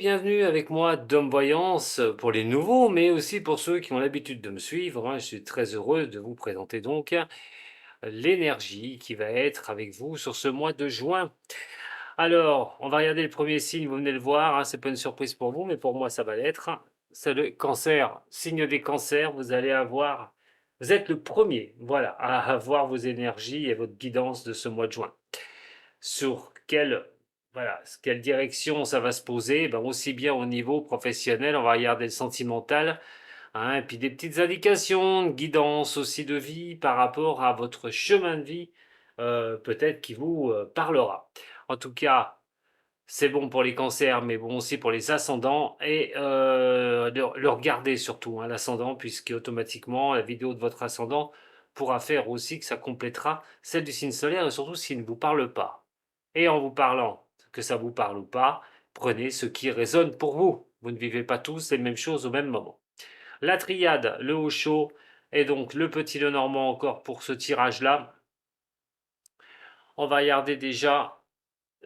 bienvenue avec moi Dom Voyance pour les nouveaux, mais aussi pour ceux qui ont l'habitude de me suivre. Je suis très heureux de vous présenter donc l'énergie qui va être avec vous sur ce mois de juin. Alors, on va regarder le premier signe, vous venez le voir, c'est pas une surprise pour vous, mais pour moi ça va l'être. C'est le cancer, signe des cancers, vous allez avoir, vous êtes le premier, voilà, à avoir vos énergies et votre guidance de ce mois de juin. Sur quelle direction ça va se poser, ben aussi bien au niveau professionnel, on va regarder le sentimental, et puis des petites indications de guidance aussi de vie par rapport à votre chemin de vie, peut-être qui vous parlera. En tout cas, c'est bon pour les cancers, mais bon aussi pour les ascendants, et le regarder surtout, l'ascendant, puisque automatiquement la vidéo de votre ascendant pourra faire aussi que ça complétera celle du signe solaire, et surtout s'il ne vous parle pas. Et en vous parlant, que ça vous parle ou pas, prenez ce qui résonne pour vous. Vous ne vivez pas tous les mêmes choses au même moment. La triade, le haut chaud, et donc le petit le normand encore pour ce tirage-là. On va regarder déjà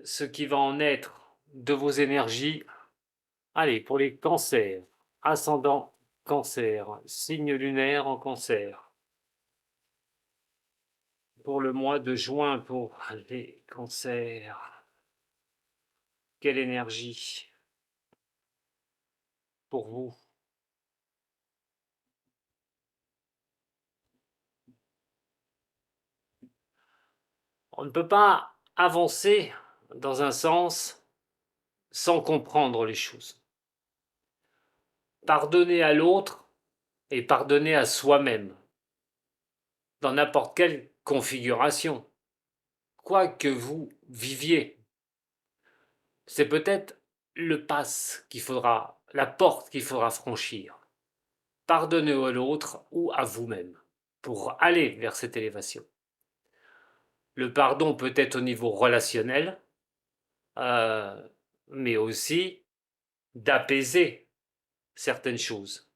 ce qui va en être de vos énergies. Allez, pour les cancers, ascendant cancer, signe lunaire en cancer. Pour le mois de juin, pour les cancers, quelle énergie pour vous? On ne peut pas avancer dans un sens sans comprendre les choses. Pardonner à l'autre et pardonner à soi-même, dans n'importe quelle configuration, quoi que vous viviez. C'est peut-être le pass qu'il faudra, la porte qu'il faudra franchir. Pardonner à l'autre ou à vous-même pour aller vers cette élévation. Le pardon peut être au niveau relationnel, euh, mais aussi d'apaiser certaines choses.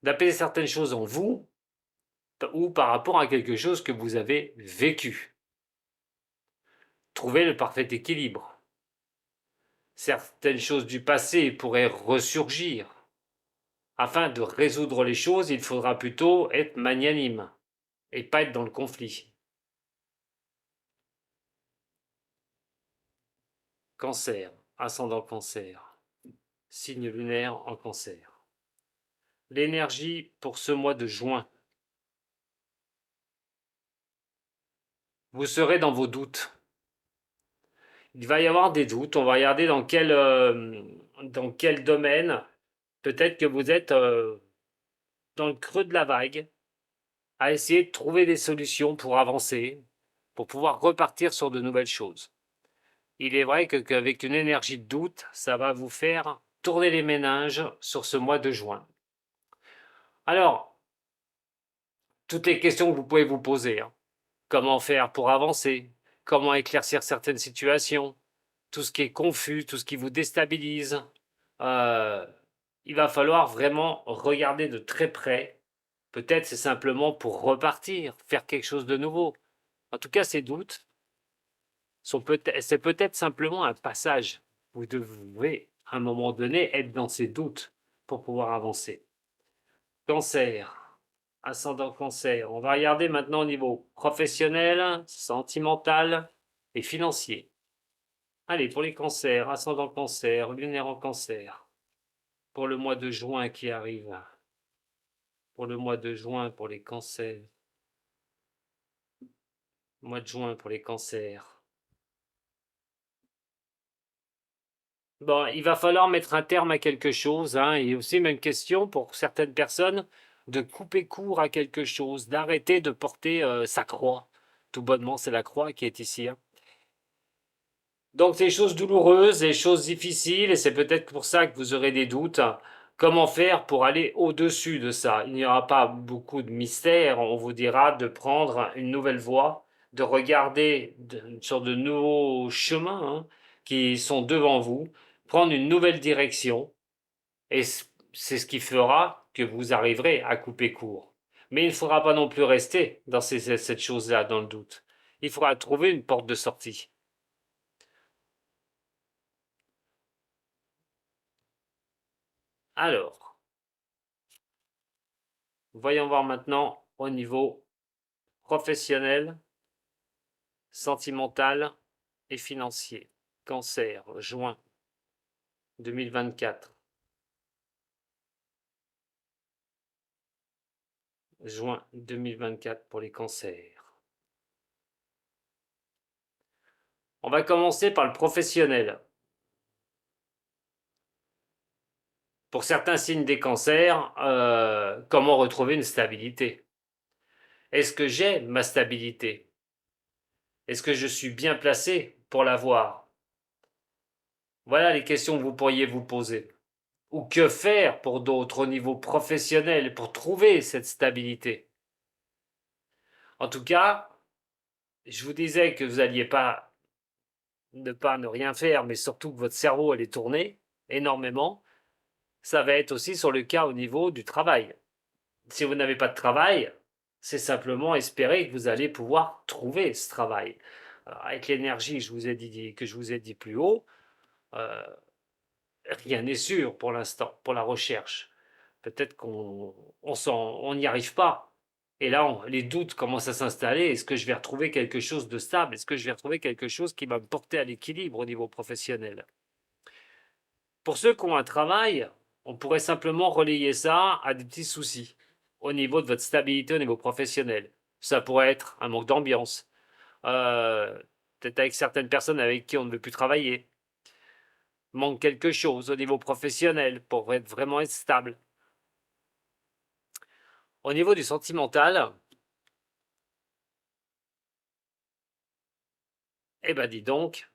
D'apaiser certaines choses en vous ou par rapport à quelque chose que vous avez vécu. Trouver le parfait équilibre. Certaines choses du passé pourraient ressurgir. Afin de résoudre les choses, il faudra plutôt être magnanime et pas être dans le conflit. Cancer, ascendant cancer, signe lunaire en cancer. L'énergie pour ce mois de juin. Vous serez dans vos doutes. Il va y avoir des doutes. On va regarder dans quel domaine. Peut-être que vous êtes dans le creux de la vague, à essayer de trouver des solutions pour avancer, pour pouvoir repartir sur de nouvelles choses. Il est vrai qu'avec une énergie de doute, ça va vous faire tourner les méninges sur ce mois de juin. Alors, toutes les questions que vous pouvez vous poser. Comment faire pour avancer? Comment éclaircir certaines situations? Tout ce qui est confus, tout ce qui vous déstabilise. Euh, il va falloir vraiment regarder de très près. Peut-être c'est simplement pour repartir, faire quelque chose de nouveau. En tout cas, ces doutes c'est peut-être simplement un passage. Vous devez, à un moment donné, être dans ces doutes pour pouvoir avancer. Cancer, ascendant cancer. On va regarder maintenant au niveau professionnel, sentimental et financier. Allez, pour les cancers, ascendant cancer, lunaire en cancer. Pour le mois de juin qui arrive. Pour le mois de juin pour les cancers. Mois de juin pour les cancers. Bon, il va falloir mettre un terme à quelque chose, et aussi même question pour certaines personnes de couper court à quelque chose, d'arrêter de porter sa croix. Tout bonnement, c'est la croix qui est ici. Donc, des choses douloureuses, des choses difficiles, et c'est peut-être pour ça que vous aurez des doutes. Comment faire pour aller au-dessus de ça? Il n'y aura pas beaucoup de mystère. On vous dira de prendre une nouvelle voie, de regarder sur de nouveaux chemins, qui sont devant vous, prendre une nouvelle direction, et c'est ce qui fera que vous arriverez à couper court. Mais il ne faudra pas non plus rester dans cette chose-là, dans le doute. Il faudra trouver une porte de sortie. Alors, voyons voir maintenant au niveau professionnel, sentimental et financier. Cancer, juin 2024. Juin 2024 pour les cancers. On va commencer par le professionnel. Pour certains signes des cancers, comment retrouver une stabilité? Est-ce que j'ai ma stabilité? Est-ce que je suis bien placé pour l'avoir? Voilà les questions que vous pourriez vous poser. Ou que faire pour d'autres au niveau professionnel pour trouver cette stabilité? En tout cas, je vous disais que vous n'alliez pas ne rien faire, mais surtout que votre cerveau allait tourner énormément. Ça va être aussi sur le cas au niveau du travail. Si vous n'avez pas de travail, c'est simplement espérer que vous allez pouvoir trouver ce travail. Alors, avec l'énergie que je vous ai dit plus haut, euh, rien n'est sûr pour l'instant, pour la recherche. Peut-être qu'on n'y arrive pas. Et là, les doutes commencent à s'installer. Est-ce que je vais retrouver quelque chose de stable? Est-ce que je vais retrouver quelque chose qui va me porter à l'équilibre au niveau professionnel? Pour ceux qui ont un travail, on pourrait simplement relayer ça à des petits soucis au niveau de votre stabilité au niveau professionnel. Ça pourrait être un manque d'ambiance, euh, peut-être avec certaines personnes avec qui on ne veut plus travailler, manque quelque chose au niveau professionnel pour vraiment être stable. Au niveau du sentimental, eh ben dis donc,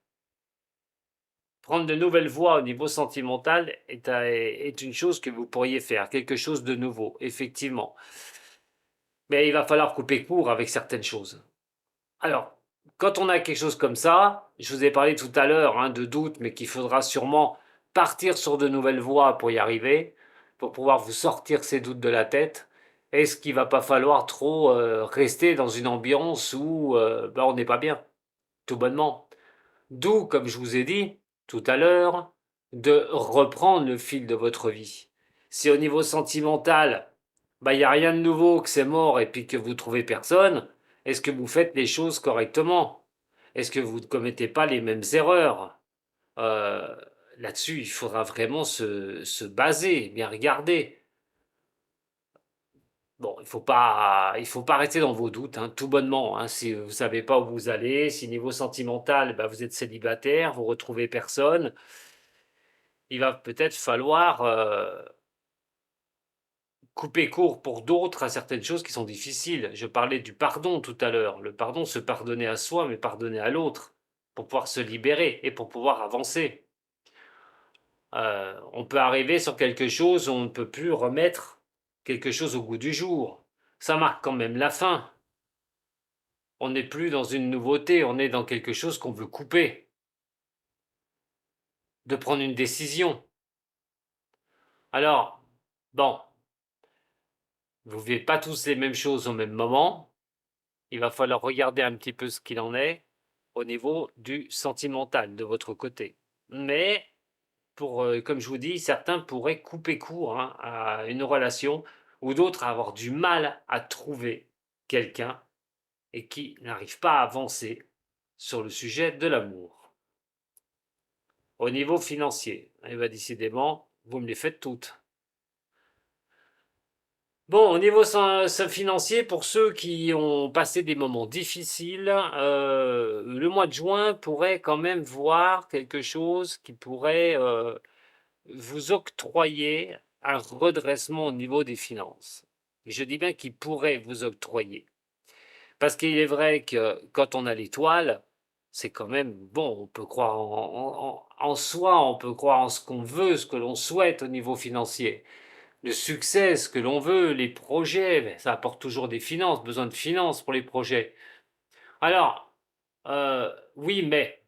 prendre de nouvelles voies au niveau sentimental est une chose que vous pourriez faire, quelque chose de nouveau, effectivement. Mais il va falloir couper court avec certaines choses. Alors, quand on a quelque chose comme ça, je vous ai parlé tout à l'heure de doute, mais qu'il faudra sûrement partir sur de nouvelles voies pour y arriver, pour pouvoir vous sortir ces doutes de la tête. Est-ce qu'il va pas falloir trop rester dans une ambiance où on n'est pas bien, tout bonnement? D'où, comme je vous ai dit tout à l'heure, de reprendre le fil de votre vie. Si au niveau sentimental, il n'y a rien de nouveau, que c'est mort et puis que vous trouvez personne, est-ce que vous faites les choses correctement? Est-ce que vous ne commettez pas les mêmes erreurs? Euh, Là-dessus, il faudra vraiment se baser, bien regarder. Bon, il faut pas rester dans vos doutes, tout bonnement. Si vous savez pas où vous allez, si niveau sentimental, vous êtes célibataire, vous retrouvez personne, il va peut-être falloir couper court pour d'autres à certaines choses qui sont difficiles. Je parlais du pardon tout à l'heure. Le pardon, se pardonner à soi, mais pardonner à l'autre, pour pouvoir se libérer et pour pouvoir avancer. On peut arriver sur quelque chose où on ne peut plus remettre quelque chose au goût du jour. Ça marque quand même la fin. On n'est plus dans une nouveauté, on est dans quelque chose qu'on veut couper. De prendre une décision. Alors, bon, vous ne vivez pas tous les mêmes choses au même moment. Il va falloir regarder un petit peu ce qu'il en est au niveau du sentimental de votre côté. Mais, comme je vous dis, certains pourraient couper court à une relation ou d'autres avoir du mal à trouver quelqu'un et qui n'arrive pas à avancer sur le sujet de l'amour. Au niveau financier, eh bien, décidément, vous me les faites toutes. Bon, au niveau financier, pour ceux qui ont passé des moments difficiles, le mois de juin pourrait quand même voir quelque chose qui pourrait vous octroyer un redressement au niveau des finances. Et je dis bien qu'il pourrait vous octroyer. Parce qu'il est vrai que quand on a l'étoile, c'est quand même bon, on peut croire en soi, on peut croire en ce qu'on veut, ce que l'on souhaite au niveau financier. Le succès, ce que l'on veut, les projets, ça apporte toujours des finances, besoin de finances pour les projets. Alors, oui, mais,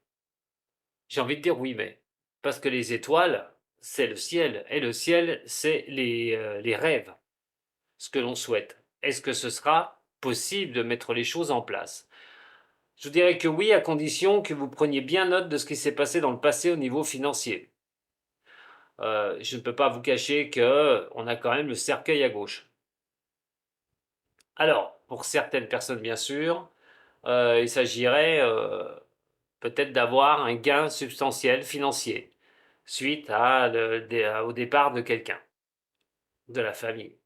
j'ai envie de dire oui, mais, parce que les étoiles, c'est le ciel, et le ciel, c'est les rêves, ce que l'on souhaite. Est-ce que ce sera possible de mettre les choses en place? Je vous dirais que oui, à condition que vous preniez bien note de ce qui s'est passé dans le passé au niveau financier. je ne peux pas vous cacher qu'on a quand même le cercueil à gauche. Alors, pour certaines personnes, bien sûr, il s'agirait peut-être d'avoir un gain substantiel financier suite au départ de quelqu'un, de la famille.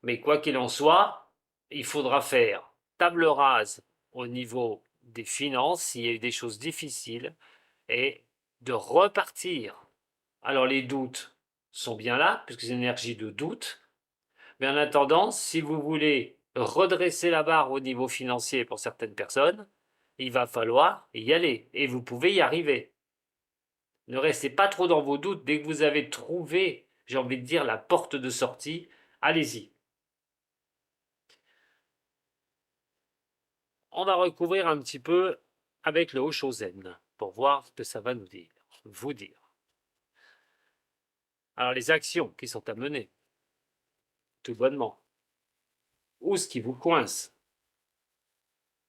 Mais quoi qu'il en soit, il faudra faire table rase au niveau des finances s'il y a eu des choses difficiles et de repartir. Alors les doutes sont bien là, puisque c'est une énergie de doute, mais en attendant, si vous voulez redresser la barre au niveau financier pour certaines personnes, il va falloir y aller, et vous pouvez y arriver. Ne restez pas trop dans vos doutes, dès que vous avez trouvé, j'ai envie de dire, la porte de sortie, allez-y. On va recouvrir un petit peu avec le Oshozen pour voir ce que ça va nous dire, vous dire. Alors les actions qui sont à mener, tout bonnement, ou ce qui vous coince.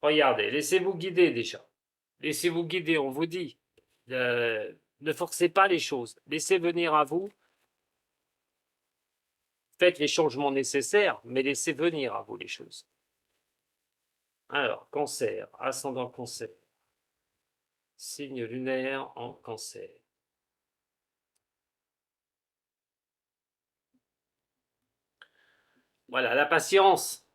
Regardez, laissez-vous guider déjà. Laissez-vous guider, on vous dit. Ne forcez pas les choses. Laissez venir à vous. Faites les changements nécessaires, mais laissez venir à vous les choses. Alors, cancer, ascendant cancer. Signe lunaire en cancer. Voilà, la patience.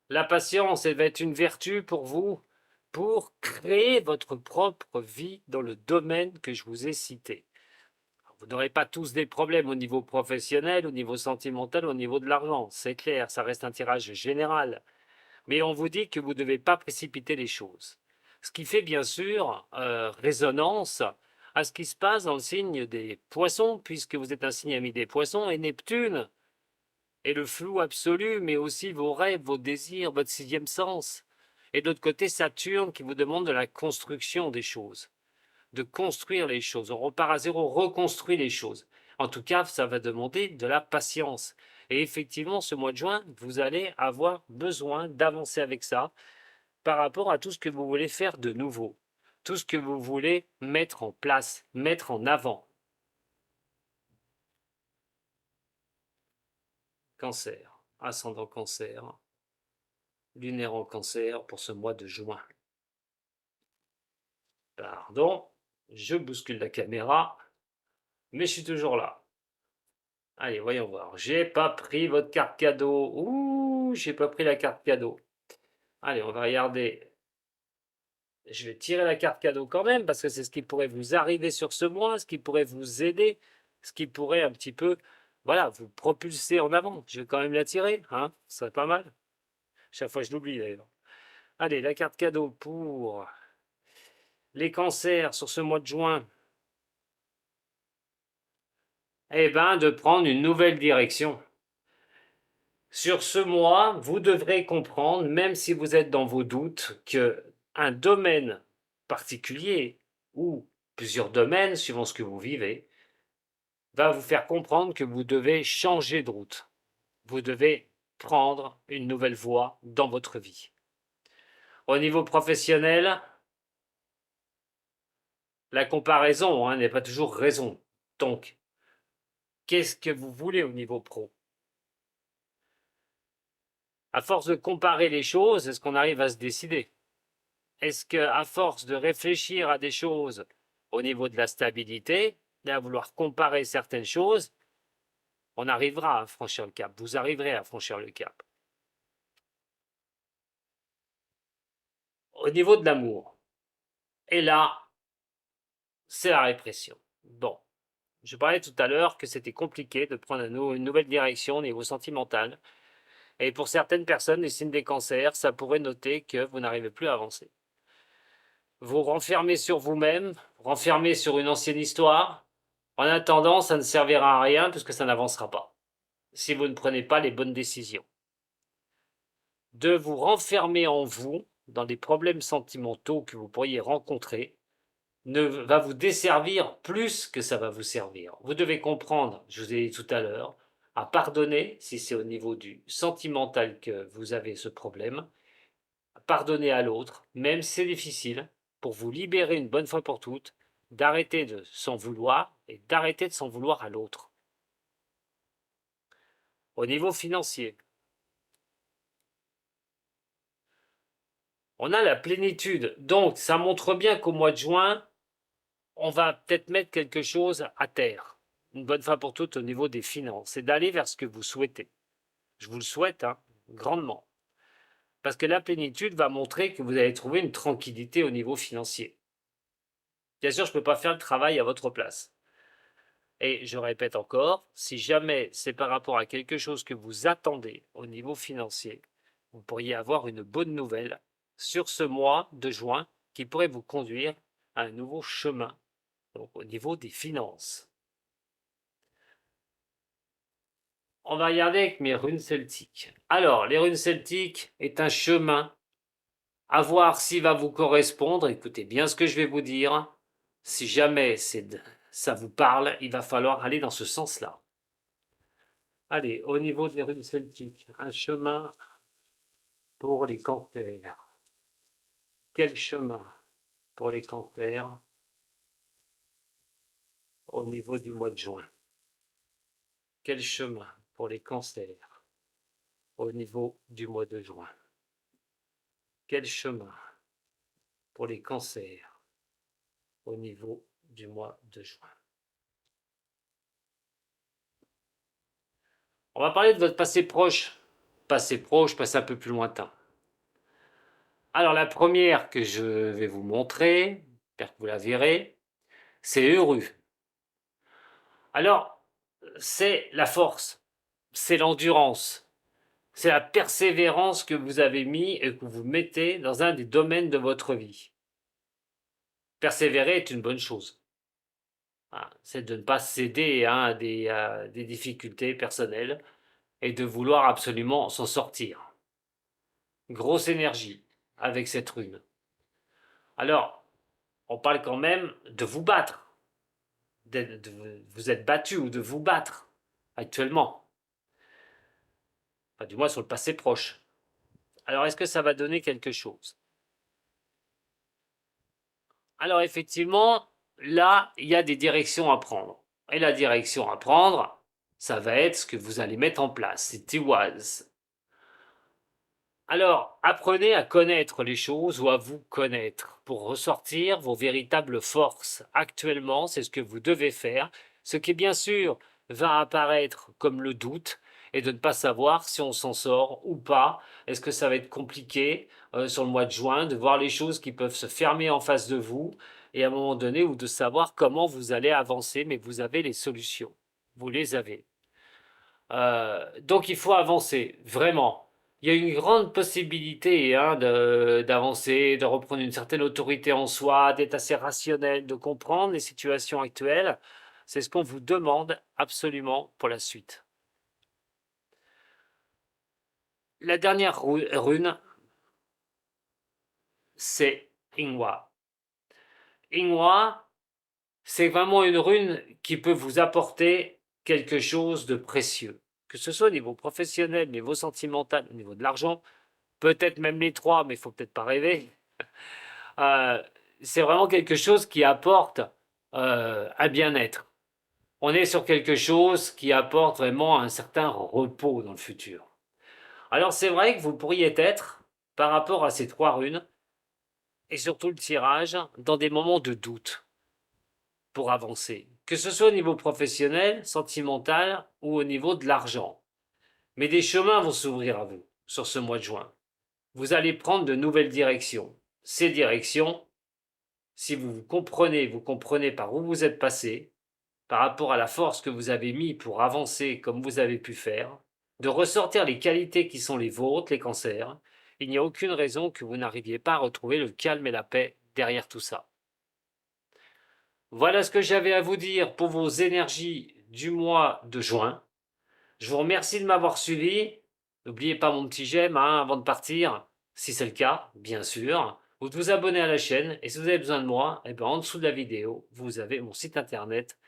La patience, elle va être une vertu pour vous, pour créer votre propre vie dans le domaine que je vous ai cité. Vous n'aurez pas tous des problèmes au niveau professionnel, au niveau sentimental, au niveau de l'argent. C'est clair, ça reste un tirage général. Mais on vous dit que vous ne devez pas précipiter les choses. Ce qui fait bien sûr résonance à ce qui se passe dans le signe des poissons, puisque vous êtes un signe ami des poissons, et Neptune est le flou absolu, mais aussi vos rêves, vos désirs, votre sixième sens. Et de l'autre côté, Saturne qui vous demande de la construction des choses, de construire les choses. On repart à zéro, on reconstruit les choses. En tout cas, ça va demander de la patience. Et effectivement, ce mois de juin, vous allez avoir besoin d'avancer avec ça par rapport à tout ce que vous voulez faire de nouveau, tout ce que vous voulez mettre en place, mettre en avant. Cancer, ascendant cancer, lunaire en cancer pour ce mois de juin. Pardon, je bouscule la caméra, mais je suis toujours là. Allez, voyons voir. J'ai pas pris votre carte cadeau. Ouh, j'ai pas pris la carte cadeau. Allez, on va regarder. Je vais tirer la carte cadeau quand même, parce que c'est ce qui pourrait vous arriver sur ce mois, ce qui pourrait vous aider, ce qui pourrait un petit peu, voilà, vous propulser en avant. Je vais quand même la tirer, hein, ce serait pas mal. Chaque fois, je l'oublie d'ailleurs. Allez, la carte cadeau pour les cancers sur ce mois de juin. Eh bien, de prendre une nouvelle direction. Sur ce mois, vous devrez comprendre, même si vous êtes dans vos doutes, que un domaine particulier ou plusieurs domaines, suivant ce que vous vivez, va vous faire comprendre que vous devez changer de route. Vous devez prendre une nouvelle voie dans votre vie. Au niveau professionnel, la comparaison n'est pas toujours raison. Donc, qu'est-ce que vous voulez au niveau pro? À force de comparer les choses, est-ce qu'on arrive à se décider? Est-ce qu'à force de réfléchir à des choses au niveau de la stabilité, à vouloir comparer certaines choses, on arrivera à franchir le cap? Vous arriverez à franchir le cap. Au niveau de l'amour, et là, c'est la répression. Bon, je parlais tout à l'heure que c'était compliqué de prendre une nouvelle direction au niveau sentimental. Et pour certaines personnes, les signes des cancers, ça pourrait noter que vous n'arrivez plus à avancer. Vous renfermez sur vous-même, renfermez sur une ancienne histoire. En attendant, ça ne servira à rien puisque ça n'avancera pas, si vous ne prenez pas les bonnes décisions. De vous renfermer en vous, dans des problèmes sentimentaux que vous pourriez rencontrer, ne va vous desservir plus que ça va vous servir. Vous devez comprendre, je vous ai dit tout à l'heure, à pardonner si c'est au niveau du sentimental que vous avez ce problème, à pardonner à l'autre, même si c'est difficile, pour vous libérer une bonne fois pour toutes d'arrêter de s'en vouloir et d'arrêter de s'en vouloir à l'autre. Au niveau financier, on a la plénitude. Donc, ça montre bien qu'au mois de juin, on va peut-être mettre quelque chose à terre, une bonne fois pour toutes au niveau des finances, et d'aller vers ce que vous souhaitez. Je vous le souhaite, hein, grandement. Parce que la plénitude va montrer que vous allez trouver une tranquillité au niveau financier. Bien sûr, je ne peux pas faire le travail à votre place. Et je répète encore, si jamais c'est par rapport à quelque chose que vous attendez au niveau financier, vous pourriez avoir une bonne nouvelle sur ce mois de juin qui pourrait vous conduire à un nouveau chemin, donc au niveau des finances. On va regarder avec mes runes celtiques. Alors, les runes celtiques est un chemin à voir s'il va vous correspondre. Écoutez bien ce que je vais vous dire. Si jamais ça vous parle, il va falloir aller dans ce sens-là. Allez, au niveau des runes celtiques, un chemin pour les cancers. Quel chemin pour les cancers au niveau du mois de juin? Quel chemin pour les cancers au niveau du mois de juin? Quel chemin pour les cancers au niveau du mois de juin? On va parler de votre passé proche, passé un peu plus lointain. Alors la première que je vais vous montrer, j'espère que vous la verrez, c'est Uru. Alors, c'est la force, c'est l'endurance, c'est la persévérance que vous avez mis et que vous mettez dans un des domaines de votre vie. Persévérer est une bonne chose. C'est de ne pas céder à des difficultés personnelles et de vouloir absolument s'en sortir. Grosse énergie avec cette rune. Alors, on parle quand même de vous battre. Vous êtes battu ou de vous battre actuellement. Enfin, du moins sur le passé proche. Alors, est-ce que ça va donner quelque chose? Alors, effectivement, là, il y a des directions à prendre. Et la direction à prendre, ça va être ce que vous allez mettre en place. C'est Tiwaz. Alors, apprenez à connaître les choses ou à vous connaître pour ressortir vos véritables forces. Actuellement, c'est ce que vous devez faire, ce qui bien sûr va apparaître comme le doute et de ne pas savoir si on s'en sort ou pas. Est-ce que ça va être compliqué sur le mois de juin de voir les choses qui peuvent se fermer en face de vous et à un moment donné ou de savoir comment vous allez avancer, mais vous avez les solutions. Vous les avez. Donc il faut avancer, vraiment. Il y a une grande possibilité d'avancer, de reprendre une certaine autorité en soi, d'être assez rationnel, de comprendre les situations actuelles. C'est ce qu'on vous demande absolument pour la suite. La dernière rune, c'est Ingwa. Ingwa, c'est vraiment une rune qui peut vous apporter quelque chose de précieux. Que ce soit au niveau professionnel, au niveau sentimental, au niveau de l'argent, peut-être même les trois, mais il ne faut peut-être pas rêver. C'est vraiment quelque chose qui apporte un bien-être. On est sur quelque chose qui apporte vraiment un certain repos dans le futur. Alors c'est vrai que vous pourriez être, par rapport à ces trois runes, et surtout le tirage, dans des moments de doute pour avancer. Que ce soit au niveau professionnel, sentimental ou au niveau de l'argent. Mais des chemins vont s'ouvrir à vous sur ce mois de juin. Vous allez prendre de nouvelles directions. Ces directions, si vous vous comprenez par où vous êtes passé, par rapport à la force que vous avez mis pour avancer comme vous avez pu faire, de ressortir les qualités qui sont les vôtres, les cancers, il n'y a aucune raison que vous n'arriviez pas à retrouver le calme et la paix derrière tout ça. Voilà ce que j'avais à vous dire pour vos énergies du mois de juin. Je vous remercie de m'avoir suivi. N'oubliez pas mon petit j'aime avant de partir, si c'est le cas, bien sûr. Ou de vous abonner à la chaîne. Et si vous avez besoin de moi, en dessous de la vidéo, vous avez mon site internet.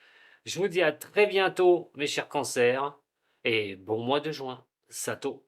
Je vous dis à très bientôt, mes chers cancers. Et bon mois de juin. Sato.